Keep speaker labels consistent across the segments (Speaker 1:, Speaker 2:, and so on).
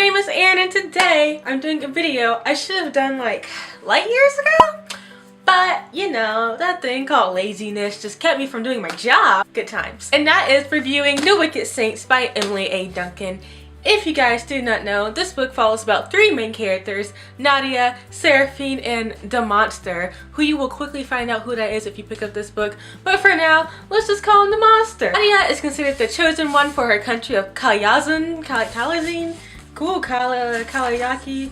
Speaker 1: name is Anne and today I'm doing a video I should have done like light years ago, but you know, that thing called laziness just kept me from doing my job. Good times. And that is reviewing The Wicked Saints by Emily A. Duncan. If you guys do not know, this book follows about three main characters, Nadia, Serafina, and the monster, who you will quickly find out who that is if you pick up this book. But for now, let's just call him the monster. Nadia is considered the chosen one for her country of Kalayazin. Cool, Kalayaki.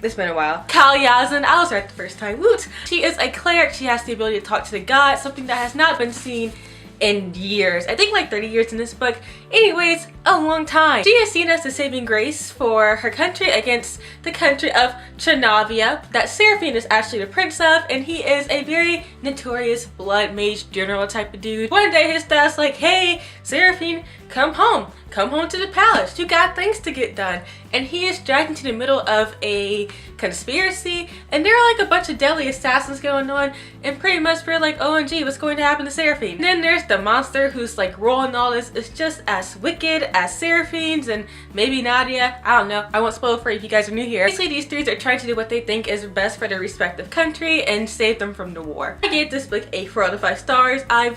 Speaker 1: It's been a while. Kalayazin, I was right the first time. Woot! She is a cleric. She has the ability to talk to the gods, something that has not been seen in years. I think like 30 years in this book. Anyways, a long time. She is seen as the saving grace for her country against the country of Trinavia that Serafina is actually the prince of, and he is a very notorious blood mage general type of dude. One day his dad's like, hey, Serafina, come home to the palace. You got things to get done. And he is dragged into the middle of a conspiracy, and there are like a bunch of deadly assassins going on, and pretty much we're like, OMG, what's going to happen to Serafina? And then there's the monster who's like rolling all this. It's just as wicked as Seraphine's and maybe Nadia. I don't know. I won't spoil for you if you guys are new here. Basically, these three are trying to do what they think is best for their respective country and save them from the war. I gave this book a 4 out of 5 stars. I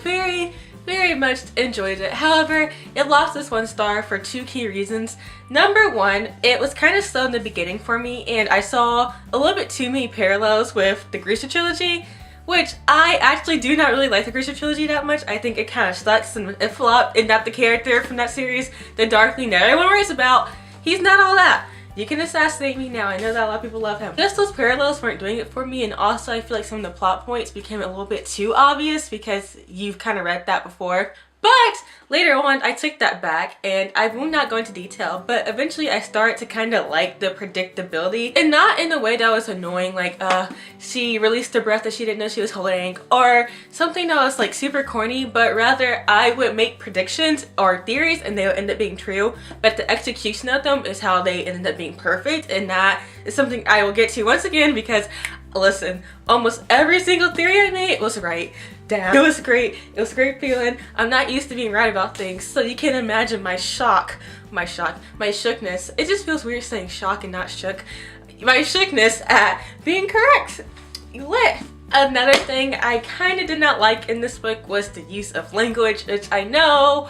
Speaker 1: very much enjoyed it. However, it lost this 1 star for 2 key reasons. Number 1, it was kind of slow in the beginning for me, and I saw a little bit too many parallels with the Grisha trilogy, which I actually do not really like the Grisha trilogy that much. I think it kind of sucks and it flopped, and that the character from that series, the Dark Lead that everyone worries about, he's not all that. You can assassinate me now. I know that a lot of people love him. Just those parallels weren't doing it for me, and also I feel like some of the plot points became a little bit too obvious because you've kind of read that before. But later on, I took that back, and I will not go into detail, but eventually I started to kind of like the predictability, and not in a way that was annoying, like she released a breath that she didn't know she was holding, or something that was like super corny, but rather I would make predictions or theories and they would end up being true, but the execution of them is how they ended up being perfect, and that is something I will get to once again because listen, almost every single theory I made was right. Damn. It was great. It was a great feeling. I'm not used to being right about things, so you can imagine my shookness. It just feels weird saying shock and not shook. My shookness at being correct. Lit. Another thing I kind of did not like in this book was the use of language, which I know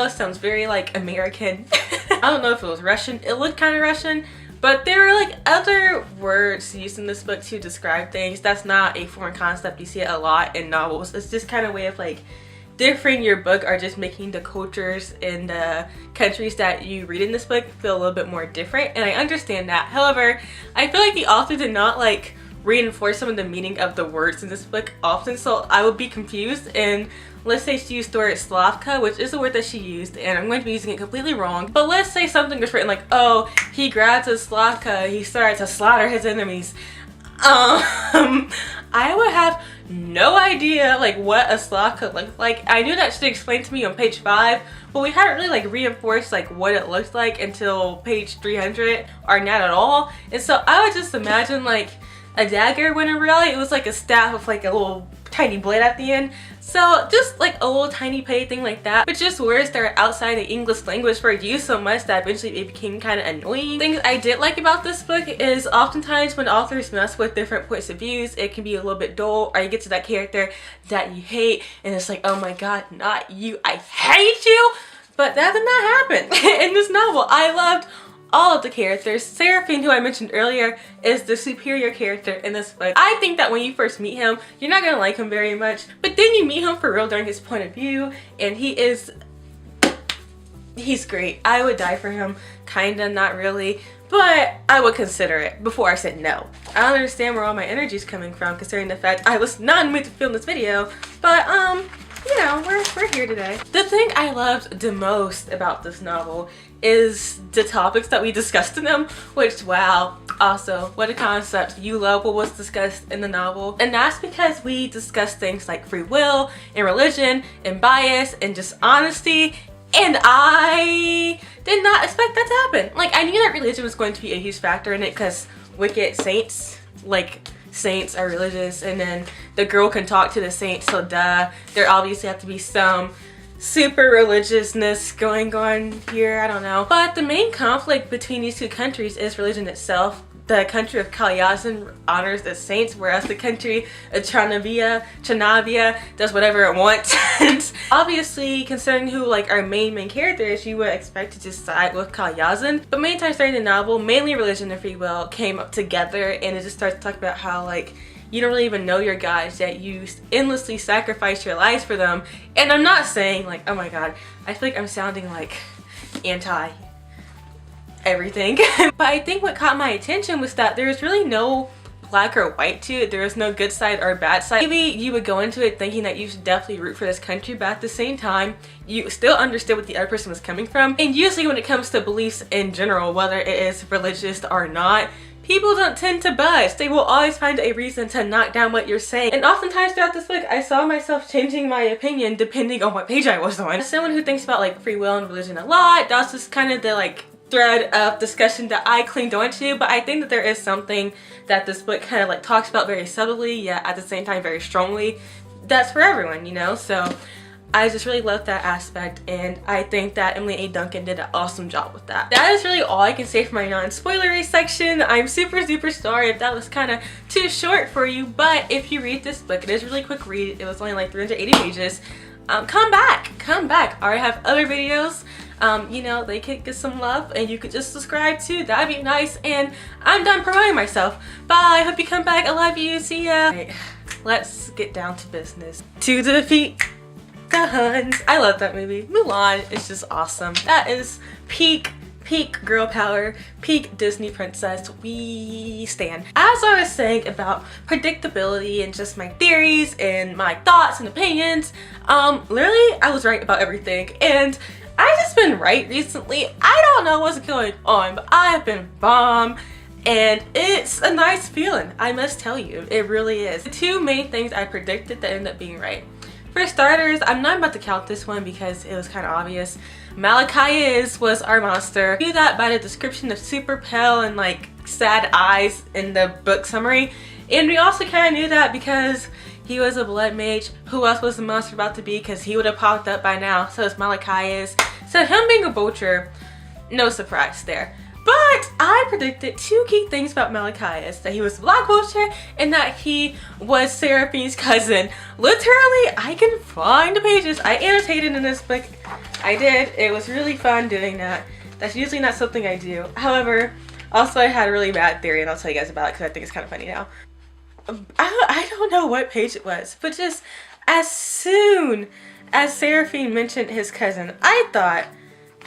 Speaker 1: sounds very like American. I don't know if it was Russian. It looked kind of Russian. But there are like other words used in this book to describe things. That's not a foreign concept. You see it a lot in novels. It's just kind of a way of like differing your book or just making the cultures in the countries that you read in this book feel a little bit more different. And I understand that. However, I feel like the author did not like reinforce some of the meaning of the words in this book often. So I would be confused, and let's say she used the word Slavka, which is the word that she used, and I'm going to be using it completely wrong. But let's say something was written like, oh, he grabs a Slavka, he started to slaughter his enemies. I would have no idea like what a Slavka looked like. I knew that she explained to me on page 5, but we hadn't really like reinforced like what it looked like until page 300 or not at all. And so I would just imagine like a dagger, when in reality it was like a staff with like a little tiny blade at the end. So just like a little tiny petty thing like that, but just words that are outside the English language were used so much that eventually it became kind of annoying. Things I did like about this book is oftentimes when authors mess with different points of views, it can be a little bit dull, or you get to that character that you hate and it's like, oh my god, not you, I hate you. But that did not happen in this novel. I loved all of the characters. Serafina, who I mentioned earlier, is the superior character in this book. I think that when you first meet him, you're not gonna like him very much, but then you meet him for real during his point of view, and he's great. I would die for him, kinda, not really, but I would consider it before I said no. I don't understand where all my energy is coming from, considering the fact I was not in the mood to film this video, but you know, we're here today. The thing I loved the most about this novel is the topics that we discussed in them, which, wow, also, what a concept. You love what was discussed in the novel. And that's because we discussed things like free will and religion and bias and just honesty, and I did not expect that to happen. Like, I knew that religion was going to be a huge factor in it because wicked saints, like, saints are religious, and then the girl can talk to the saints, so duh, there obviously have to be some super religiousness going on here, I don't know. But the main conflict between these two countries is religion itself. The country of Kalyazin honors the saints, whereas the country of Chanavia does whatever it wants. And obviously, considering who like our main character is, you would expect to just side with Kalyazin. But many times during the novel, mainly religion and free will came up together, and it just starts to talk about how like you don't really even know your gods, yet you endlessly sacrifice your lives for them. And I'm not saying like, oh my god, I feel like I'm sounding like anti everything. But I think what caught my attention was that there's really no black or white to it. There is no good side or bad side. Maybe you would go into it thinking that you should definitely root for this country, but at the same time you still understood what the other person was coming from. And usually when it comes to beliefs in general, whether it is religious or not, people don't tend to budge. They will always find a reason to knock down what you're saying. And oftentimes throughout this book, I saw myself changing my opinion depending on what page I was on. As someone who thinks about like free will and religion a lot, that's just kind of the like thread of discussion that I clinged onto. But I think that there is something that this book kind of like talks about very subtly, yet at the same time very strongly, that's for everyone, you know? So I just really love that aspect, and I think that Emily A. Duncan did an awesome job with that. That is really all I can say for my non-spoilery section. I'm super sorry if that was kind of too short for you, but if you read this book, it is a really quick read. It was only like 380 pages. Come back. I already have other videos. You know, they could get some love and you could just subscribe too. That'd be nice. And I'm done promoting myself. Bye. Hope you come back. I love you. See ya. Right, let's get down to business. To defeat the Huns. I love that movie. Mulan is just awesome. That is peak girl power, peak Disney princess. We stand. As I was saying about predictability and just my theories and my thoughts and opinions, literally I was right about everything, and I've just been right recently. I don't know what's going on, but I have been bomb, and it's a nice feeling, I must tell you. It really is. The two main things I predicted that ended up being right. For starters, I'm not about to count this one because it was kind of obvious. Malachi was our monster. I knew that by the description of super pale and like sad eyes in the book summary. And we also kind of knew that because he was a blood mage. Who else was the monster about to be? Because he would have popped up by now. So it's Malachi. So him being a vulture, no surprise there. But I predicted two key things about Malachi, that he was a black vulture and that he was Serafina's cousin. Literally, I can find the pages. I annotated in this book. I did. It was really fun doing that. That's usually not something I do. However, also I had a really bad theory, and I'll tell you guys about it because I think it's kind of funny now. I don't know what page it was, but just as soon as Serafina mentioned his cousin, I thought,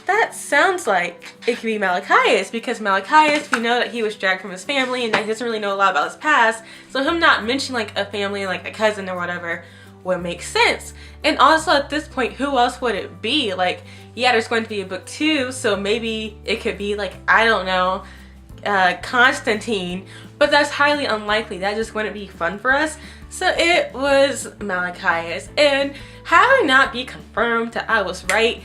Speaker 1: that sounds like it could be Malachi, because Malachi, we know that he was dragged from his family and that he doesn't really know a lot about his past, so him not mentioning like a family, like a cousin or whatever, would make sense. And also at this point, who else would it be? Like, yeah, there's going to be a book 2, so maybe it could be like, I don't know, Constantine, but that's highly unlikely. That just wouldn't be fun for us. So it was Malachi, and having not be confirmed that I was right,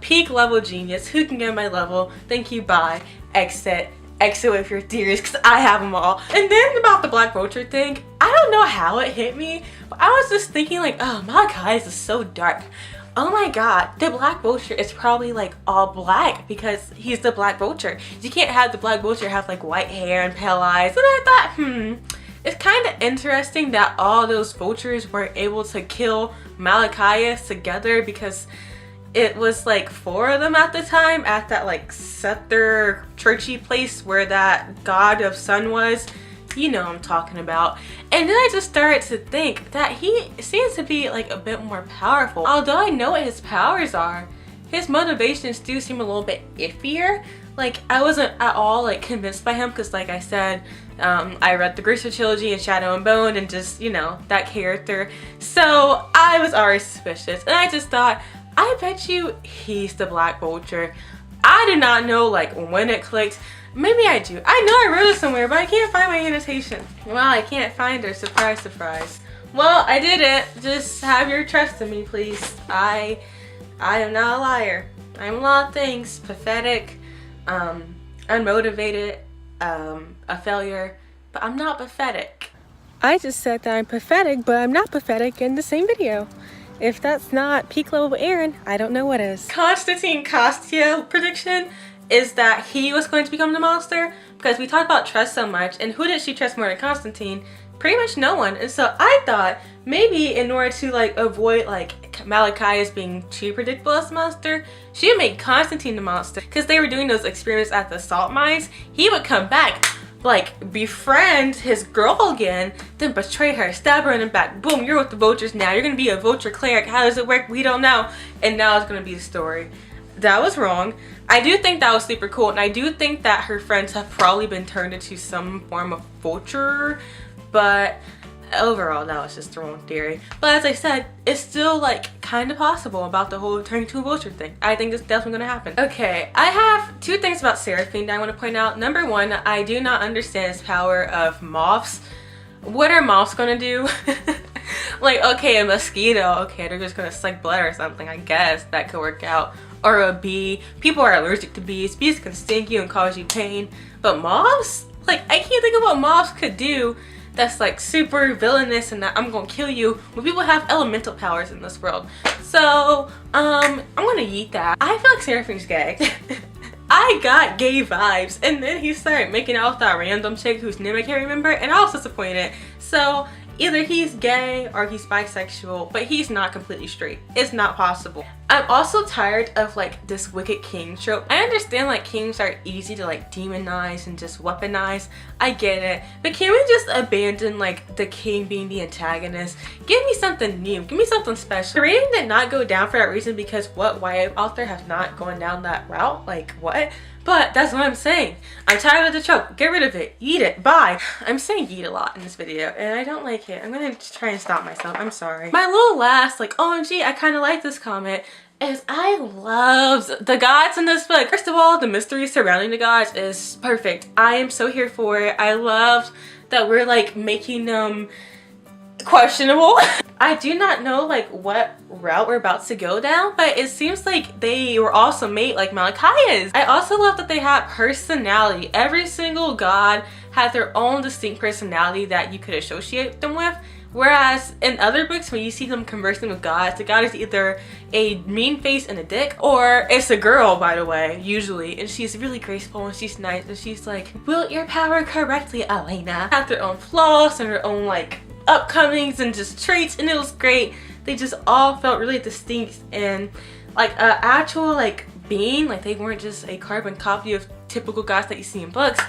Speaker 1: peak level genius. Who can get my level? Thank you, bye. Exit with your theories, because I have them all. And then about the Black Vulture thing, I don't know how it hit me, but I was just thinking like, oh, Malachi is so dark. Oh my god, the Black Vulture is probably like all black because he's the Black Vulture. You can't have the Black Vulture have like white hair and pale eyes. And I thought, it's kind of interesting that all those vultures were able to kill Malachi together, because it was like 4 of them at the time at that like scepter churchy place where that god of sun was. You know what I'm talking about. And then I just started to think that he seems to be like a bit more powerful. Although I know what his powers are, his motivations do seem a little bit iffier. Like, I wasn't at all like convinced by him because, like I said, I read the Grisha trilogy and Shadow and Bone and just, you know, that character. So I was already suspicious, and I just thought, I bet you he's the Black Vulture. I did not know like when it clicked. Maybe I do. I know I wrote it somewhere, but I can't find my annotation. Well, I can't find her. Surprise, surprise. Well, I did it. Just have your trust in me, please. I am not a liar. I'm a lot of things. Pathetic, unmotivated, a failure, but I'm not pathetic. I just said that I'm pathetic, but I'm not pathetic in the same video. If that's not peak level Aaron, I don't know what is. Constantine Kostya prediction is that he was going to become the monster, because we talked about trust so much, and who did she trust more than Constantine? Pretty much no one. And so I thought maybe in order to like avoid like Malachi's being too predictable as a monster, she would make Constantine the monster, because they were doing those experiments at the salt mines. He would come back, like befriend his girl again, then betray her, stab her in the back, boom, you're with the vultures now, you're gonna be a vulture cleric. How does it work? We don't know. And now it's gonna be the story. That was wrong. I do think that was super cool, and I do think that her friends have probably been turned into some form of vulture, but overall that was just the wrong theory. But as I said, it's still like kind of possible about the whole turning to a vulture thing. I think it's definitely gonna happen. Okay, I have two things about Serafina that I want to point out. Number one, I do not understand his power of moths. What are moths gonna do? Like, okay, a mosquito, okay, they're just gonna suck blood or something. I guess that could work out. Or a bee. People are allergic to bees. Bees can sting you and cause you pain. But moths? Like, I can't think of what moths could do that's like super villainous and that I'm gonna kill you when people have elemental powers in this world. So, I'm gonna yeet that. I feel like Serafina's gay. I got gay vibes, and then he started making out with that random chick whose name I can't remember, and I was disappointed. So either he's gay or he's bisexual, but he's not completely straight. It's not possible. I'm also tired of like this wicked king trope. I understand like kings are easy to like demonize and just weaponize. I get it. But can we just abandon like the king being the antagonist? Give me something new. Give me something special. The rating did not go down for that reason, because what YA author has not gone down that route? Like what? But that's what I'm saying. I'm tired of the trope. Get rid of it. Eat it. Bye. I'm saying eat a lot in this video, and I don't like it. I'm gonna try and stop myself. I'm sorry. My little last, like, OMG, I kind of like this comment, is I loved the gods in this book. First of all, the mystery surrounding the gods is perfect. I am so here for it. I loved that we're like making them questionable. I do not know like what route we're about to go down, but it seems like they were also made like Malachi is. I also love that they have personality. Every single god has their own distinct personality that you could associate them with. Whereas in other books, when you see them conversing with gods, the god is either a mean face and a dick, or it's a girl, by the way, usually, and she's really graceful and she's nice and she's like, wield your power correctly, Elena. Have their own flaws and their own like upcomings and just traits, and it was great. They just all felt really distinct and like a actual like being, like they weren't just a carbon copy of typical gods that you see in books,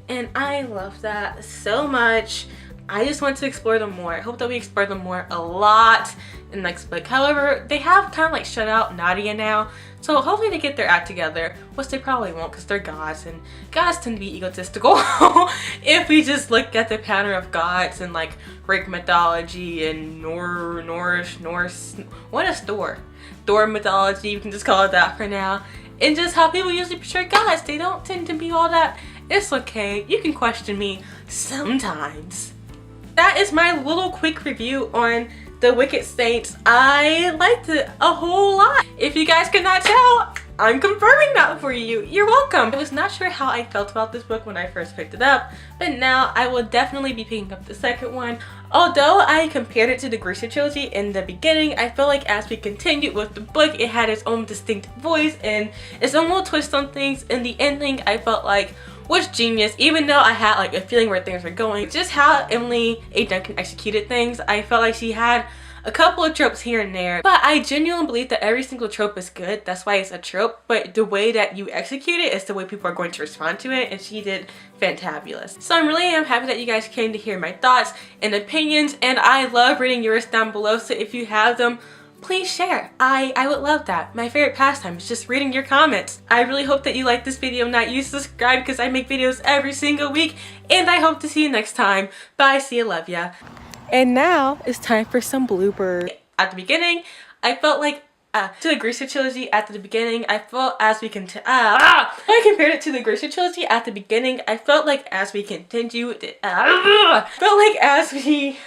Speaker 1: and I love that so much. I just want to explore them more. I hope that we explore them more a lot in the next book. However, they have kind of like shut out Nadia now, so hopefully they get their act together, which they probably won't because they're gods, and gods tend to be egotistical. If we just look at the pattern of gods and like Greek mythology and Norse, what is Thor? Thor mythology, you can just call it that for now. And just how people usually portray gods, they don't tend to be all that. It's okay, you can question me sometimes. That is my little quick review on The Wicked Saints. I liked it a whole lot. If you guys could not tell, I'm confirming that for you. You're welcome. I was not sure how I felt about this book when I first picked it up, but now I will definitely be picking up the second one. Although I compared it to the Grisha trilogy in the beginning, I feel like as we continued with the book, it had its own distinct voice and its own little twist on things. In the ending, I felt like was genius, even though I had like a feeling where things were going. Just how Emily A. Duncan executed things, I felt like she had a couple of tropes here and there, but I genuinely believe that every single trope is good. That's why it's a trope, but the way that you execute it is the way people are going to respond to it, and she did fantabulous. So I really am happy that you guys came to hear my thoughts and opinions, and I love reading yours down below, so if you have them, please share. I would love that. My favorite pastime is just reading your comments. I really hope that you like this video and that you subscribe, because I make videos every single week, and I hope to see you next time. Bye, see you, love ya. And now it's time for some blooper. At the beginning, I felt like to the Grisha trilogy at the beginning, I felt as we I compared it to the Grisha trilogy at the beginning, I felt like as we continued, felt like as we